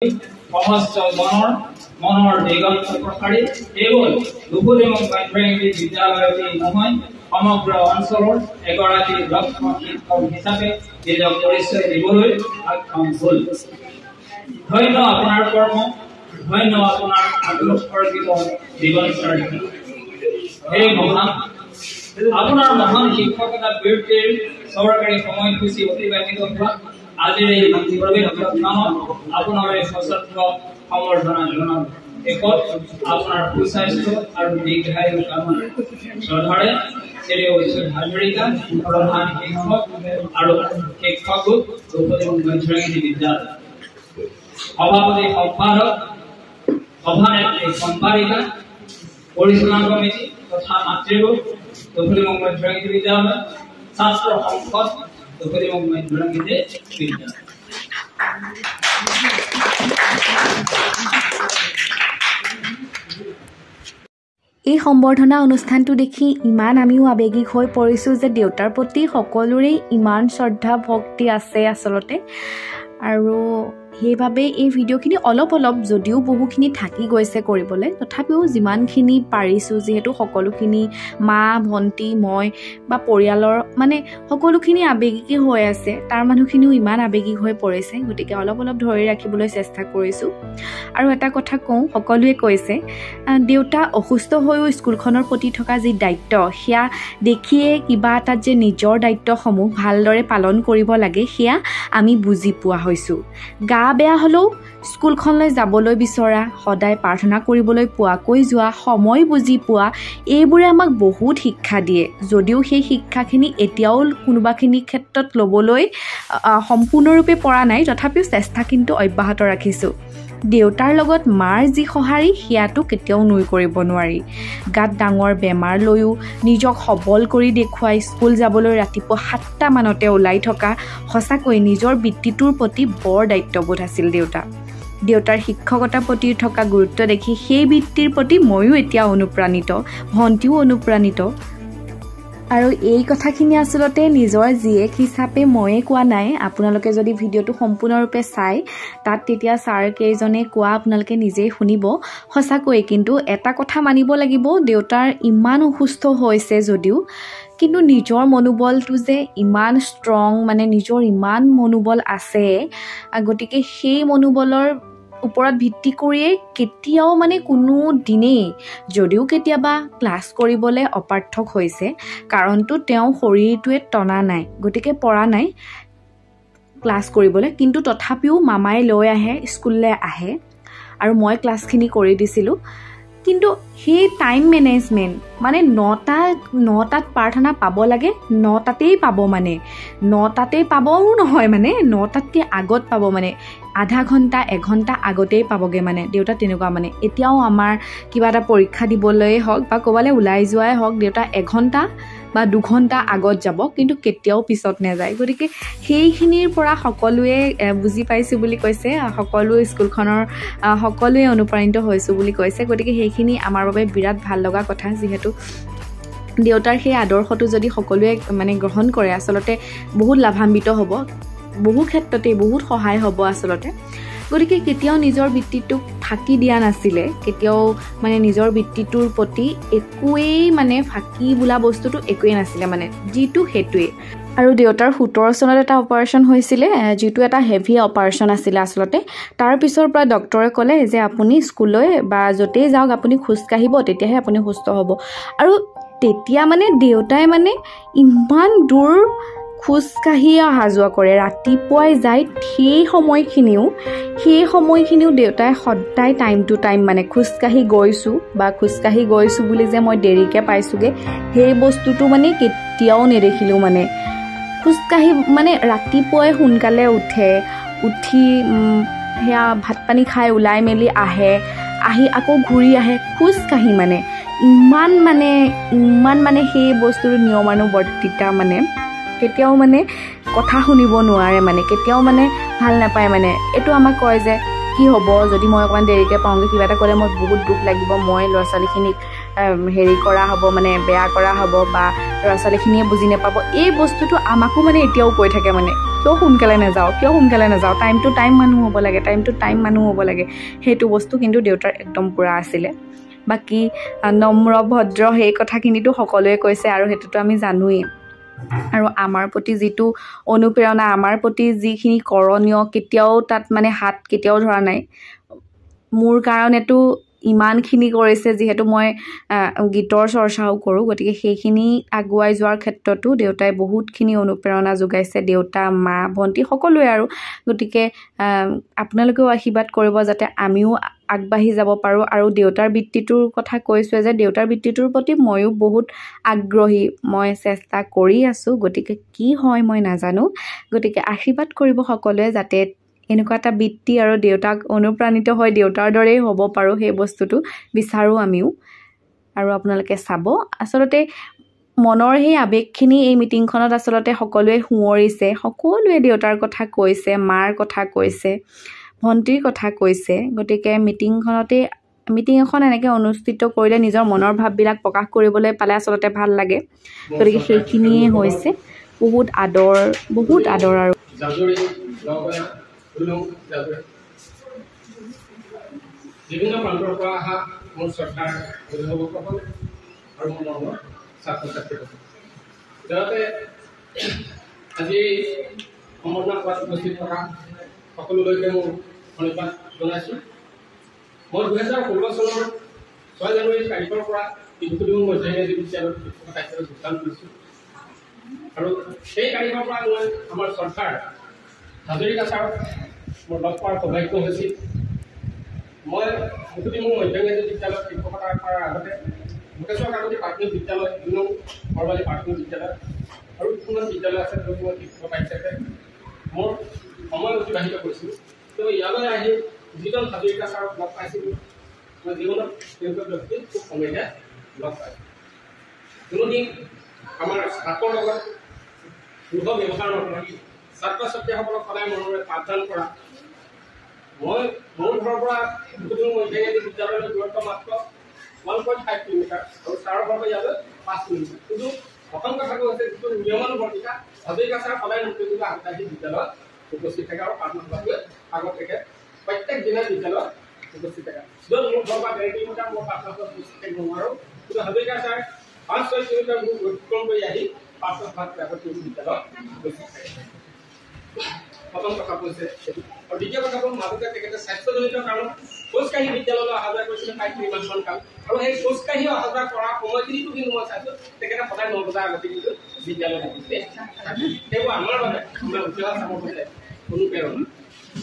সমস্ত মনৰ দিগন্ত প্ৰসাৰী কেৱল দুপুৰীমুখ মাধ্যমিক বিদ্যালয়তে নহয় সমগ্ৰ অঞ্চলৰ এগৰাকী দক্ষ শিক্ষক হিচাপে নিজক পৰিচয় দিবলৈ সক্ষম হ'ল। ধন্য আপোনাৰ কৰ্ম, ধন্য আপোনাৰ আত্মোৎসৰ্গিত জীৱনচাৰী। হে মহান, আপোনাৰ মহান শিক্ষকতা বৃত্তিৰ চৰকাৰী সময়সূচী অতিবাহিত হোৱা আজিৰ এই প্ৰৱেশ অনুষ্ঠানত আপোনালৈ সশ্ৰদ্ধ সম্বৰ্ধনা জনাওঁ। শেষত আপোনাৰ সুস্বাস্থ্য আৰু দীৰ্ঘায়ু কামনা শ্ৰদ্ধাৰে শ্ৰী অচ্যুত হাজৰিকা প্ৰধান শিক্ষক আৰু শিক্ষক দুপুৰীমুখ মাধ্যমিক বিদ্যালয় সভাপতি সম্পাদক সভানেত্ৰী সম্পাদিকা পৰিচালনা কমিটি তথা মাতৃগোট দুপুৰীমুখ মাধ্যমিক বিদ্যালয় ছাত্ৰ সংসদ দুপুৰীমুখ মাধ্যমিক বিদ্যালয়। এই সম্বৰ্ধনা অনুষ্ঠানটো দেখি ইমান আমিও আৱেগিক হৈ পৰিছোঁ যে দেউতাৰ প্ৰতি সকলোৰে ইমান শ্ৰদ্ধা ভক্তি আছে আচলতে। আৰু সেইবাবে এই ভিডিঅ'খিনি অলপ যদিও বহুখিনি থাকি গৈছে কৰিবলৈ, তথাপিও যিমানখিনি পাৰিছোঁ, যিহেতু সকলোখিনি মা ভণ্টি মই বা পৰিয়ালৰ মানে সকলোখিনি আৱেগিক হৈ আছে, তাৰ মানুহখিনিও ইমান আৱেগিক হৈ পৰিছে, গতিকে অলপ ধৰি ৰাখিবলৈ চেষ্টা কৰিছোঁ। আৰু এটা কথা কওঁ, সকলোৱে কৈছে দেউতা অসুস্থ হৈও স্কুলখনৰ প্ৰতি থকা যি দায়িত্ব, সেয়া দেখিয়ে কিবা এটাত যে নিজৰ দায়িত্বসমূহ ভালদৰে পালন কৰিব লাগে সেয়া আমি বুজি পোৱা হৈছোঁ। গা বেয়া হ'লেও স্কুলখনলৈ যাবলৈ বিচৰা, সদায় প্ৰাৰ্থনা কৰিবলৈ পোৱাকৈ যোৱা, সময় বুজি পোৱা, এইবোৰে আমাক বহুত শিক্ষা দিয়ে। যদিও সেই শিক্ষাখিনি এতিয়াও কোনোবাখিনি ক্ষেত্ৰত ল'বলৈ সম্পূৰ্ণৰূপে পৰা নাই, তথাপিও চেষ্টা কিন্তু অব্যাহত ৰাখিছোঁ। দেউতাৰ লগত মাৰ যি সঁহাৰি সেয়াটো কেতিয়াও নুই কৰিব নোৱাৰি। গাত ডাঙৰ বেমাৰ লৈও নিজক সবল কৰি দেখুৱাই স্কুল যাবলৈ ৰাতিপুৱা 7টা মানতে ওলাই থকা সঁচাকৈ নিজৰ বৃত্তিটোৰ প্ৰতি বৰ দায়িত্ববোধ আছিল দেউতাৰ শিক্ষকতাৰ প্ৰতি থকা গুৰুত্ব দেখি সেই বৃত্তিৰ প্ৰতি ময়ো এতিয়া অনুপ্ৰাণিত, ভণ্টিও অনুপ্ৰাণিত। আৰু এই কথাখিনি আচলতে নিজৰ জীয়েক হিচাপে ময়ে কোৱা নাই। আপোনালোকে যদি ভিডিঅ'টো সম্পূৰ্ণৰূপে চায়, তাত তেতিয়া ছাৰ কেইজনে কোৱা আপোনালোকে নিজেই শুনিব। সঁচাকৈ কিন্তু এটা কথা মানিব লাগিব, দেউতাৰ ইমান অসুস্থ হৈছে যদিও কিন্তু নিজৰ মনোবলটো যে ইমান ষ্ট্ৰং, মানে নিজৰ ইমান মনোবল আছে, গতিকে সেই মনোবলৰ ওপৰত ভিত্তি কৰিয়ে কেতিয়াও মানে কোনো দিনেই, যদিও কেতিয়াবা ক্লাছ কৰিবলৈ অপাৰ্থক হৈছে, কাৰণটো তেওঁ শৰীৰটোৱে টনা নাই, গতিকে পৰা নাই ক্লাছ কৰিবলৈ, কিন্তু তথাপিও মামাই লৈ আহে, স্কুললৈ আহে আৰু মই ক্লাছখিনি কৰি দিছিলোঁ। কিন্তু সেই টাইম মেনেজমেণ্ট, মানে 9টাত প্ৰাৰ্থনা পাব লাগে, 9টাতেই পাব, মানে 9টাতেই পাবও নহয়, মানে 9টাতকৈ আগত পাব, মানে আধা ঘণ্টা 1 ঘণ্টা আগতেই পাবগৈ, মানে দেউতা তেনেকুৱা। মানে এতিয়াও আমাৰ কিবা এটা পৰীক্ষা দিবলৈ হওক বা ক'ৰবালৈ ওলাই যোৱাই হওক, দেউতা 1 ঘণ্টা বা 2 ঘণ্টা আগত যাব, কিন্তু কেতিয়াও পিছত নাযায়। গতিকে সেইখিনিৰ পৰা সকলোৱে বুজি পাইছোঁ বুলি কৈছে, সকলোৱে স্কুলখনৰ সকলোৱে অনুপ্ৰাণিত হৈছোঁ বুলি কৈছে। গতিকে সেইখিনি আমাৰ বাবে বিৰাট ভাল লগা কথা, যিহেতু দেউতাৰ সেই আদৰ্শটো যদি সকলোৱে মানে গ্ৰহণ কৰে, আচলতে বহুত লাভান্বিত হ'ব, বহু ক্ষেত্ৰতেই বহুত সহায় হ'ব আচলতে। গতিকে কেতিয়াও নিজৰ বৃত্তিটোক ফাঁকি দিয়া নাছিলে, কেতিয়াও মানে নিজৰ বৃত্তিটোৰ প্ৰতি একোৱেই মানে ফাঁকি বোলা বস্তুটো একোৱেই নাছিলে, মানে যিটো সেইটোৱেই। আৰু দেউতাৰ 17 চনত এটা অপাৰেশ্যন হৈছিলে, যিটো এটা হেভি অপাৰেশ্যন আছিলে আচলতে। তাৰ পিছৰ পৰা ডক্টৰে ক'লে যে আপুনি স্কুললৈ বা য'তেই যাওক আপুনি খোজকাঢ়িব, তেতিয়াহে আপুনি সুস্থ হ'ব। আৰু তেতিয়া মানে দেউতাই মানে ইমান দূৰ খোজকাঢ়ি অহা যোৱা কৰে, ৰাতিপুৱাই যায়, সেই সময়খিনিও দেউতাই সদায় টাইম টু টাইম, মানে খোজকাঢ়ি গৈছোঁ বুলি যে মই দেৰিকৈ পাইছোঁগৈ, সেই বস্তুটো মানে কেতিয়াও নেদেখিলোঁ। মানে খোজকাঢ়ি মানে ৰাতিপুৱাই সোনকালে উঠি সেয়া ভাত পানী খাই ওলাই মেলি আহি আকৌ ঘূৰি আহে খোজকাঢ়ি, মানে ইমান মানে সেই বস্তুটো নিয়মানুবৰ্তিতা, মানে কেতিয়াও মানে কথা শুনিব নোৱাৰে, মানে কেতিয়াও মানে ভাল নাপায়। মানে এইটো আমাক কয় যে কি হ'ব যদি মই অকণমান দেৰিকৈ পাওঁগৈ, কিবা এটা ক'লে মই বহুত দুখ লাগিব, মই ল'ৰা ছোৱালীখিনিক হেৰি কৰা হ'ব, মানে বেয়া কৰা হ'ব, বা ল'ৰা ছোৱালীখিনিয়ে বুজি নাপাব, এই বস্তুটো আমাকো মানে এতিয়াও কৈ থাকে। মানে কিয় সোনকালে নাযাওঁ টাইম টু টাইম মানুহ হ'ব লাগে সেইটো বস্তু কিন্তু দেউতাৰ একদম পূৰা আছিলে। বাকী নম্ৰ ভদ্ৰ সেই কথাখিনিতো সকলোৱে কৈছে আৰু সেইটোতো আমি জানোৱেই। আৰু আমাৰ প্ৰতি যিটো অনুপ্ৰেৰণা, আমাৰ প্ৰতি যিখিনি কৰণীয়, কেতিয়াও তাত মানে হাত কেতিয়াও ধৰা নাই। মোৰ কাৰণেতো ইমানখিনি কৰিছে, যিহেতু মই গীতৰ চৰ্চাও কৰোঁ, গতিকে সেইখিনি আগুৱাই যোৱাৰ ক্ষেত্ৰতো দেউতাই বহুতখিনি অনুপ্ৰেৰণা যোগাইছে, দেউতা, মা, ভণ্টি সকলোৱে আৰু। গতিকে আপোনালোকেও আশীৰ্বাদ কৰিব যাতে আমিও আগবাঢ়ি যাব পাৰোঁ। আৰু দেউতাৰ বৃত্তিটোৰ কথা কৈছোঁ যে দেউতাৰ বৃত্তিটোৰ প্ৰতি ময়ো বহুত আগ্ৰহী, মই চেষ্টা কৰি আছোঁ। গতিকে কি হয় মই নাজানো, গতিকে আশীৰ্বাদ কৰিব সকলোৱে যাতে এনেকুৱা এটা বৃত্তি আৰু দেউতাক অনুপ্ৰাণিত হৈ দেউতাৰ দৰেই হ'ব পাৰোঁ, সেই বস্তুটো বিচাৰোঁ আমিও। আৰু আপোনালোকে চাব, আচলতে মনৰ সেই আৱেগখিনি এই মিটিংখনত আচলতে সকলোৱে সোঁৱৰিছে, সকলোৱে দেউতাৰ কথা কৈছে, মাৰ কথা কৈছে, ভণ্টিৰ কথা কৈছে। গতিকে মিটিং এখন এনেকৈ অনুষ্ঠিত কৰিলে নিজৰ মনৰ ভাৱবিলাক প্ৰকাশ কৰিবলৈ পালে আচলতে ভাল লাগে। গতিকে সেইখিনিয়ে হৈছে বহুত আদৰ আৰু বিভিন্ন প্ৰান্তৰ পৰা অহা মোৰ শ্ৰদ্ধাৰ অভিভাৱকসকল আৰু মোৰ মৰমৰ ছাত্ৰ ছাত্ৰীসকল, যাতে আজি সম্বৰ্ধনা সভাত উপস্থিত থকা সকলোলৈকে মোৰ ধন্যবাদ জনাইছোঁ। মই 2016 চনৰ 6 জানুৱাৰী তাৰিখৰ পৰা তিনিচুকীয়া মধ্যমীয়া বিদ্যালয়ত শিক্ষক কাৰ্যত যোগদান কৰিছোঁ। আৰু সেই তাৰিখৰ পৰা মই আমাৰ শ্ৰদ্ধাৰ হাজৰিকা ছাৰক মোৰ লগ পোৱাৰ সৌভাগ্য হৈছিল। মই তিনিচুকীয়া মধ্যমীয়া বিদ্যালয়ত শিক্ষকতা কৰাৰ আগতে ভোগেশ্বৰ কাকতি প্ৰাথমিক বিদ্যালয়, 2 নং বৰবালি প্ৰাথমিক বিদ্যালয় আৰু কিছুমান বিদ্যালয় আছে য'ত মই শিক্ষক হিচাপে মোৰ সময় অতিবাহিত কৰিছিলোঁ। তো ইয়ালৈ আহি যিজন হাজৰিকা ছাৰক লগ পাইছিলোঁ, মই জীৱনত তেওঁলোকৰ ব্যক্তি খুব কমেহে লগ পাইছোঁ। কোনোদিন আমাৰ ছাত্ৰৰ লগত দৃঢ় ব্যৱহাৰ নকৰা, ছাত্ৰ ছাত্ৰীসকলক সদায় মনেৰে পাঠদান কৰা। মই মোৰ ঘৰৰ পৰা মধ্যমীয়া বিদ্যালয়ৰ দূৰত্ব মাত্ৰ 1.5 কিলোমিটাৰ আৰু ছাৰৰ ঘৰৰ পৰা ইয়ালৈ 5 কিলোমিটাৰ। কিন্তু প্ৰথম কথাটো হৈছে যিটো নিয়মানুৱৰ্তিতা, হাজৰিকা ছাৰ সদায় নতুন আগবাঢ়ি বিদ্যালয়ত উপস্থিত থাকে আৰু প্ৰাৰ্থনা সভাটোৱে আগত থাকে, প্ৰত্যেক দিনাই বিদ্যালয়ত উপস্থিত থাকে। য'ত মোৰ ঘৰৰ পৰা 1.5 কিলোমিটাৰ মই প্ৰাৰ্থনা সভাত উপস্থিত থাকিব নোৱাৰোঁ, কিন্তু হাজৰিকা ছাৰ 5-6 কিলোমিটাৰ মোক অতিক্ৰম কৰি আহি প্ৰাৰ্থনা সভাত আগত বিদ্যালয়ত উপস্থিত থাকে। প্ৰথম কথা কৈছে সেইটো। আৰু দ্বিতীয় কথা হ'ল মাজতে তেখেতে স্বাস্থ্যজনিত কাৰণত খোজকাঢ়ি বিদ্যালয়লৈ অহা যোৱা কৰিছিলে প্ৰায় 3 কাল। আৰু সেই খোজকাঢ়ি অহা যোৱা কৰা সময়খিনিতো কিন্তু মই চাইছোঁ তেখেতে সদায় 9 বজাৰ আগতে কিন্তু বিদ্যালয়ত আহিছিলে। সেইবোৰ আমাৰ বাবে আমাৰ উঠি অহা চামৰ বাবে অনুপ্ৰেৰণা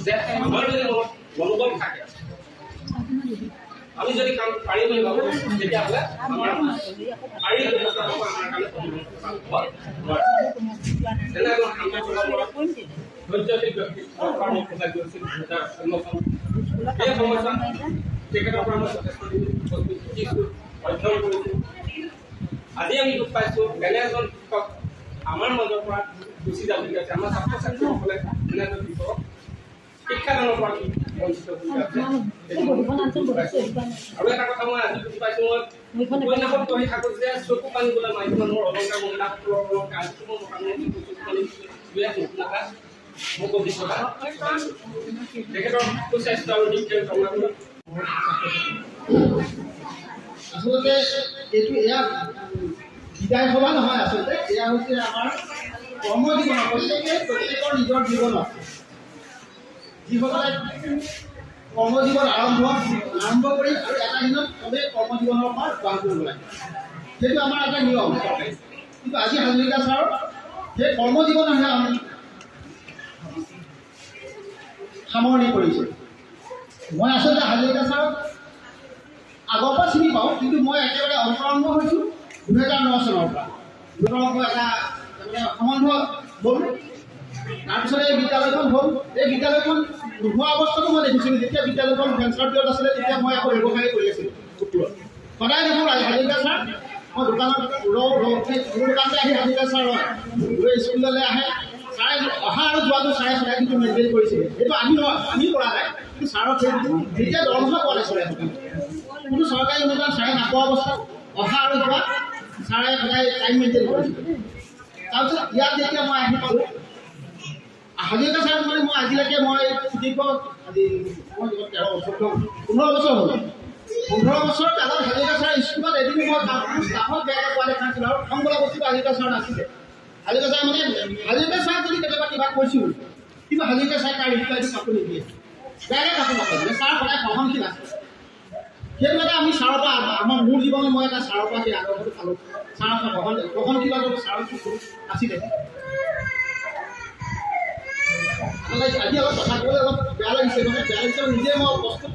যে আমাৰ যদি মনোবল থাকে, আমি যদি কাম পাৰিম বুলি ভাবোঁ, তেতিয়াহ'লে আমাৰ শাৰীৰিক ব্যৱস্থা হ'ব আমাৰ কাৰণে তেনে এজন ধৈৰ্যশীল ব্যক্তি প্ৰচাৰ কৰিছিল 2016 সেই সময়ছোৱাত তেখেতৰ পৰা মই যথেষ্টখিনি বস্তু শিকিছোঁ, অধ্যয়ন কৰিছোঁ। আজি আমি দুখ পাইছোঁ এনে এজন শিক্ষক আমাৰ মাজৰ পৰা গুচি যাবলগীয়া আছে। আমাৰ ছাত্ৰ ছাত্ৰীসকলে এনে এজন শিক্ষকক শিক্ষাদানৰ পৰা বঞ্চিত হৈ আছে। আৰু এটা কথা মই আজি বুজি পাইছোঁ, মই উপন্যাসত পঢ়ি থাকোঁ যে চকু পানী বোলে মাইকী মানুহৰ অলংকাৰ, মহিলাসকলৰ অলংকাৰ, চকু পানী মোক অভিজ্ঞতা তেখেতৰ সুস্বাস্থ্য আৰু দীৰ্ঘায়ু কামনা কৰি আচলতে এইটো এয়া বিদায় সভা নহয়, আচলতে এয়া হৈছে আমাৰ কৰ্মজীৱন। প্ৰত্যেকৰ নিজৰ জীৱনত যিসকলে কৰ্মজীৱন আৰম্ভ কৰি আৰু এটা দিনত চবেই কৰ্মজীৱনৰ পৰা গ্ৰহণ কৰিব লাগে, সেইটো আমাৰ এটা নিয়ম। কিন্তু আজি হাজৰিকা ছাৰ সেই কৰ্মজীৱনহে আমি সামৰণি কৰিছে। মই আচলতে হাজৰিকা ছাৰক আগৰ পৰা চিনি পাওঁ, কিন্তু মই একেবাৰে অন্তৰংগ হৈছোঁ 2009 চনৰ পৰা। দুজনৰ এটা সম্বন্ধ হ'ল। তাৰপিছতে এই বিদ্যালয়খন হ'ল। এই বিদ্যালয়খন নোহোৱা অৱস্থাতো মই দেখিছিলোঁ। যেতিয়া বিদ্যালয়খন ভেঞ্চাৰ পিৰিয়ড আছিলে, তেতিয়া মই আকৌ ব্যৱসায় কৰি আছিলোঁ পুতুলত। সদায় দেখোঁ হাজৰিকা ছাৰ, মই দোকানত মোৰ দোকানতে আহি হাজৰিকা ছাৰ হয় স্কুললৈ আহে। ছাৰে অহা আৰু যোৱাটো ছাৰে সদায় কিন্তু মেইনটেইন কৰিছিলে। সেইটো আমি কৰা নাই, কিন্তু ছাৰক সেইটো যেতিয়া দৰমহা পোৱা নাছিলে, কোনো চৰকাৰী অনুদান ছাৰে নাপোৱা অৱস্থাত অহা আৰু যোৱা ছাৰে সদায় টাইম মেইনটেইন কৰিছিলে। তাৰপিছত ইয়াত যেতিয়া মই আহি পালোঁ, হাজৰিকা ছাৰক মানে মই আজিলৈকে মই দীৰ্ঘ আজি 13 বছৰ 15 বছৰ হ'ল 15 বছৰ কালত হাজৰিকা ছাৰ স্কুলত এদিন মই ষ্টাফক বেয়াকৈ কোৱা দেখা নাছিলোঁ আৰু খং বোলা বস্তুটো হাজৰিকা ছাৰ নাছিলে হাজৰিকা ছাৰ মানে হাজৰিকা ছাৰ যদি কেতিয়াবা কিবা কৈছিলোঁ কিন্তু হাজৰিকা ছাৰ তাৰ ৰিপ্লাইটো কাকো নিদিয়ে বেয়াকৈ কাকো নকয় মানে ছাৰ সদায় সহনশীল আছে সেইটো এটা আমি ছাৰৰ পৰা আমাৰ মোৰ জীৱনত মই এটা ছাৰৰ পৰা সেই আদৰ্শটো পালোঁ ছাৰৰ সহনশীলতাটো ছাৰৰ আছিলে আজি অলপ কথা ক'বলৈ অলপ বেয়া লাগিছে মানে নিজে মই প্ৰস্তুত